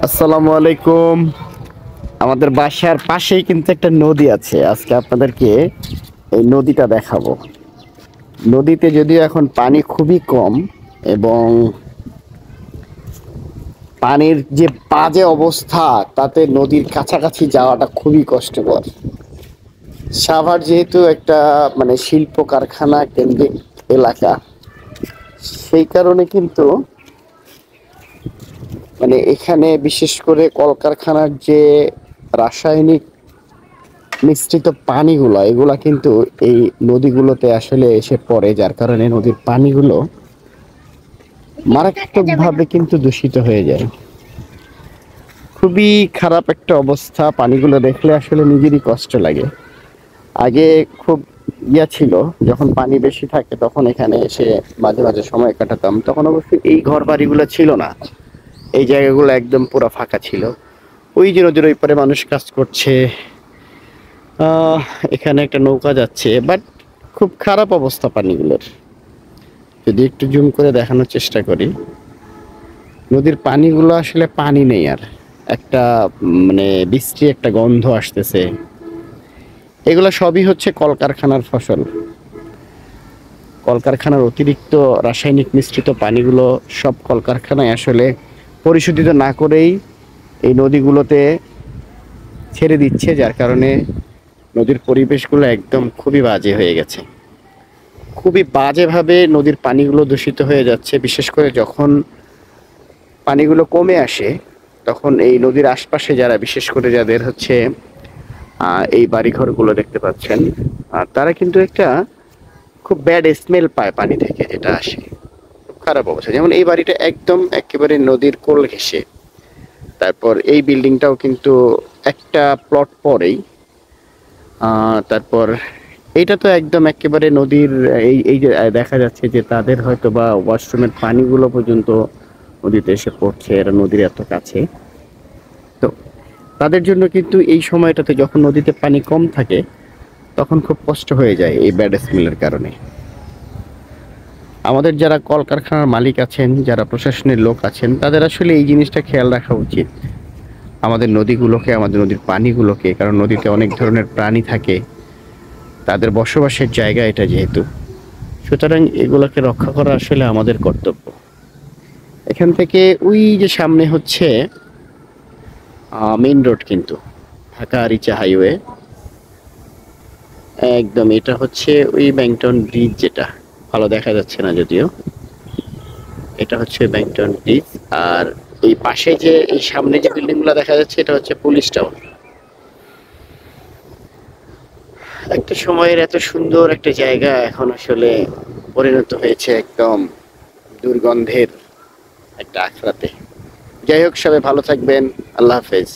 আসসালামু আলাইকুম। আমাদের বাসার পাশেই কিন্তু একটা নদী আছে। আজকে আপনাদেরকে এই নদীটা দেখাবো। নদীতে যদিও এখন পানি খুবই কম এবং পানির যে বাজে অবস্থা, তাতে নদীর কাছাকাছি যাওয়াটা খুবই কষ্টকর। সাভার যেহেতু একটা শিল্প কারখানা কেন্দ্রিক এলাকা, সেই কারণে কিন্তু এখানে বিশেষ করে কলকারখানার যে রাসায়নিক মিশ্রিত পানিগুলো, এগুলা কিন্তু এই নদীগুলোতে আসলে এসে পড়ে, যার কারণে নদীর পানিগুলো মারাত্মকভাবে কিন্তু দূষিত হয়ে যায়। খুবই খারাপ একটা অবস্থা। পানিগুলো দেখলে আসলে নিজেরই কষ্ট লাগে। আগে খুব ছিল, যখন পানি বেশি থাকে তখন এখানে এসে মাঝে মাঝে সময় কাটাতাম। তখন অবশ্যই এই ঘর বাড়িগুলো ছিল না, এই জায়গাগুলো একদম পুরো ফাঁকা ছিল। ওই যে নদীর ওই পারে মানুষ কাজ করছে। আহ এখানে একটা নৌকা যাচ্ছে, বাট খুব খারাপ অবস্থা পানিগুলোর। যদি একটু জুম করে দেখানোর চেষ্টা করি, নদীর পানিগুলো আসলে পানি নেই আর, একটা বিশ্রী একটা গন্ধ আসতেছে। এগুলো সবই হচ্ছে কলকারখানার ফসল। কলকারখানার অতিরিক্ত রাসায়নিক মিশ্রিত পানিগুলো সব কলকারখানায় আসলে পরিশোধিত না করেই এই নদীগুলোতে ছেড়ে দিচ্ছে, যার কারণে নদীর পরিবেশগুলো একদম খুবই বাজে হয়ে গেছে। খুবই বাজেভাবে নদীর পানিগুলো দূষিত হয়ে যাচ্ছে। বিশেষ করে যখন পানিগুলো কমে আসে, তখন এই নদীর আশপাশে যারা, বিশেষ করে যাদের হচ্ছে এই বাড়িঘরগুলো দেখতে পাচ্ছেন, তারা কিন্তু একটা খুব ব্যাড স্মেল পায় পানি থেকে, যেটা আসে। খুব খারাপ অবস্থা। যেমন এই বাড়িটা একদম একেবারে নদীর কোল ঘেঁষে। তারপর এই বিল্ডিংটাও কিন্তু একটা প্লট পরেই। তারপর এইটা তো একদম একেবারে নদীর, এই এই যে দেখা যাচ্ছে যে তাদের হয়তো বা ওয়াশরুমের পানিগুলো পর্যন্ত নদীতে এসে পড়ছে, এরা নদীর এত কাছে। তো তাদের জন্য কিন্তু এই সময়টাতে যখন নদীতে পানি কম থাকে, তখন খুব কষ্ট হয়ে যায় এই ব্যাড স্মেলের কারণে। আমাদের যারা কলকারখানার মালিক আছেন, যারা প্রশাসনের লোক আছেন, তাদের আসলে এই জিনিসটা খেয়াল রাখা উচিত। আমাদের নদীগুলোকে, আমাদের নদীর পানিগুলোকে, কারণ নদীতে অনেক ধরনের প্রাণী থাকে, তাদের বসবাসের জায়গা এটা যেহেতু, সুতরাং এগুলোকে রক্ষা করা আসলে আমাদের কর্তব্য। এখান থেকে ওই যে সামনে হচ্ছে মেইন রোড, কিন্তু ঢাকা আরিচা হাইওয়ে একদম। এটা হচ্ছে ওই ব্যাংকটন ব্রিজ, যেটা ভালো দেখা যাচ্ছে না যদিও। এটা হচ্ছে ব্যাংকটন ব্রিজ। আর এই পাশে যে এই সামনে যে বিল্ডিংগুলো দেখা যাচ্ছে, এটা হচ্ছে পুলিশ টাউন। একটা সময়ের এত সুন্দর একটা জায়গা এখন আসলে পরিণত হয়েছে একদম দুর্গন্ধের একটা আখড়াতে। যাই হোক, সবাই ভালো থাকবেন। আল্লাহ হাফেজ।